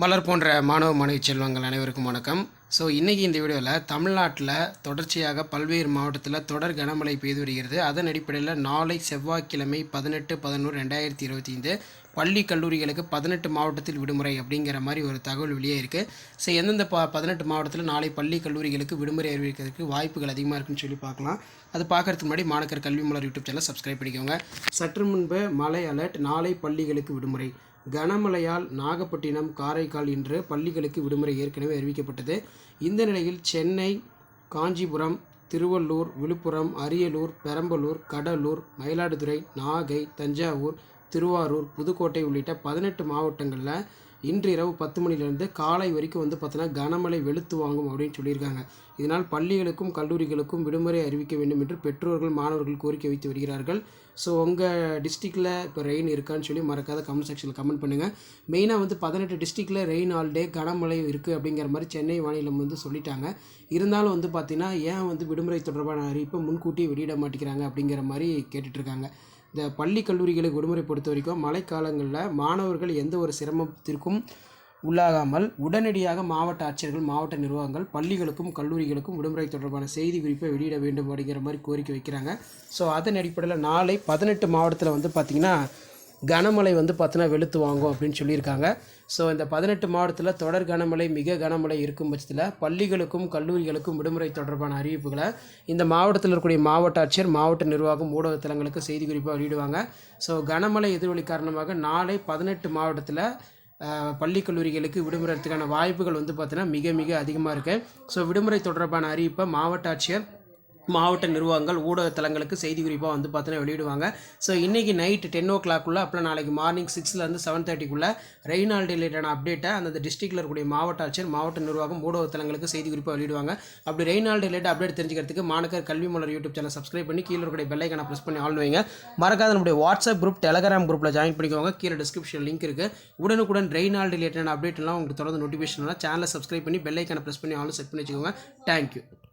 மலர் போன்ற மாணவ மாணவி செல்வங்கள் அனைவருக்கும் வணக்கம். இன்றைக்கி இந்த வீடியோவில் தமிழ்நாட்டில் தொடர்ச்சியாக பல்வேறு மாவட்டத்தில் தொடர் கனமழை பெய்து வருகிறது. அதன் அடிப்படையில் நாளை செவ்வாய்க்கிழமை 18/11/2025 பள்ளி கல்லூரிகளுக்கு 18 மாவட்டத்தில் விடுமுறை அப்படிங்கிற மாதிரி ஒரு தகவல் வெளியே இருக்குது. எந்தெந்த 18 மாவட்டத்தில் நாளை பள்ளி கல்லூரிகளுக்கு விடுமுறை அறிவிக்கிறதுக்கு வாய்ப்புகள் அதிகமாக இருக்குன்னு சொல்லி பார்க்கலாம். அது பார்க்குறதுக்கு முன்னாடி மாணக்கர் கல்வி மலர் யூடியூப் சேனல் சப்ஸ்கிரைப் பண்ணிக்கோங்க. சற்று முன்பு மழை அலர்ட், நாளை பள்ளிகளுக்கு விடுமுறை. கனமழையால் நாகப்பட்டினம், காரைக்கால் இன்று பள்ளிகளுக்கு விடுமுறை ஏற்கனவே அறிவிக்கப்பட்டது. இந்த நிலையில் சென்னை, காஞ்சிபுரம், திருவள்ளூர், விழுப்புரம், அரியலூர், பெரம்பலூர், கடலூர், மயிலாடுதுறை, நாகை, தஞ்சாவூர், திருவாரூர், புதுக்கோட்டை உள்ளிட்ட 18 மாவட்டங்களில் இன்று இரவு 10 மணிலேருந்து காலை வரைக்கும் பார்த்தீங்கன்னா கனமழை வெளுத்து வாங்கும் அப்படின்னு சொல்லியிருக்காங்க. இதனால் பள்ளிகளுக்கும் கல்லூரிகளுக்கும் விடுமுறை அறிவிக்க வேண்டும் என்று பெற்றோர்கள், மாணவர்கள் கோரிக்கை வைத்து வருகிறார்கள். உங்கள் டிஸ்ட்ரிக்டில் இப்போ ரெயின் இருக்கான்னு சொல்லி மறக்காத கமெண்ட் செக்ஷனில் கமெண்ட் பண்ணுங்கள். மெயினாக 18 டிஸ்ட்ரிக்டில் ரெயின் ஆல்டே கனமழை இருக்குது அப்படிங்கிற மாதிரி சென்னை வானிலை சொல்லிட்டாங்க. இருந்தாலும் பார்த்திங்கன்னா ஏன் விடுமுறை தொடர்பான அறிவிப்பை முன்கூட்டி வெளியிட மாட்டேங்கிறாங்க அப்படிங்கிற மாதிரி கேட்டுட்ருக்காங்க. இந்த பள்ளி கல்லூரிகளுக்கு விடுமுறை பொறுத்த வரைக்கும் மழைக்காலங்களில் மாணவர்கள் எந்த ஒரு சிரமத்திற்கும் உள்ளாகாமல் உடனடியாக மாவட்ட ஆட்சியர்கள், மாவட்ட நிர்வாகங்கள் பள்ளிகளுக்கும் கல்லூரிகளுக்கும் விடுமுறை தொடர்பான செய்தி குறிப்பை வெளியிட வேண்டும் அப்படிங்கிற மாதிரி கோரிக்கை வைக்கிறாங்க. அதன் அடிப்படையில் நாளை 18 மாவட்டத்தில் பார்த்திங்கன்னா கனமழை பார்த்தீங்கன்னா வெளுத்து வாங்கும் அப்படின்னு சொல்லியிருக்காங்க. இந்த 18 மாவட்டத்தில் தொடர் கனமழை, மிக கனமழை இருக்கும் பட்சத்தில் பள்ளிகளுக்கும் கல்லூரிகளுக்கும் விடுமுறை தொடர்பான அறிவிப்புகளை இந்த மாவட்டத்தில் இருக்கக்கூடிய மாவட்ட ஆட்சியர், மாவட்ட நிர்வாகம், ஊடகத்தலங்களுக்கு செய்தி குறிப்பாக வெளியிடுவாங்க. கனமழை எதிரொலி காரணமாக நாளை 18 மாவட்டத்தில் பள்ளி கல்லூரிகளுக்கு விடுமுறைக்கான வாய்ப்புகள் பார்த்தீங்கன்னா மிக மிக அதிகமாக இருக்குது. விடுமுறை தொடர்பான அறிவிப்பை மாவட்ட ஆட்சியர், மாவட்ட நிர்வாகங்கள், ஊடகத்தலங்களுக்கு செய்தி குறிப்பாக பார்த்தீங்கன்னா வெளியிடுவாங்க. இன்றைக்கி நைட்டு 10 o'clock அப்புறம் நாளைக்கு மார்னிங் 6லேருந்து 7:30 ரெயின் ஆல் ரிலேட்டான அப்டேட்டை அந்த டிஸ்ட்ரிக்டில் இருக்கக்கூடிய மாவட்ட ஆட்சியர், மாவட்ட நிர்வாகம், ஊடகத்தலங்களுக்கு செய்தி குறிப்பாக வெளியிடுவாங்க. அப்படி ரெயின் ஆல் ரிலேட் அப்டேட் தெரிஞ்சுக்கிறதுக்கு மாணக்கர் கல்வி மலர் யூடியூப் சேனல் சப்ஸ்கிரைப் பண்ணி கீழே இருக்கக்கூடிய பெல் ஐக்கானை ப்ரெஸ் பண்ணி ஆல் வைங்க. மறக்காத நம்முடைய வாட்ஸ்அப் குரூப், டெலகிராம் குரூப்பில் ஜாயின் பண்ணிக்கோங்க. கீழே டிஸ்கிரிப்ஷன் லிங்க் இருக்குது. உடனுக்குடன் ரெயின் ஆல் ரிலேட்டான அப்டேட்லாம் உங்களுக்கு தொடர்ந்து நோட்டிஃபிகேஷன் சேனலை சப்ஸ்கிரைப் பண்ணி பெல் ஐக்கானை ப்ரெஸ் பண்ணி ஆல் செட் பண்ணி வச்சுக்கோங்க. தேங்க்யூ.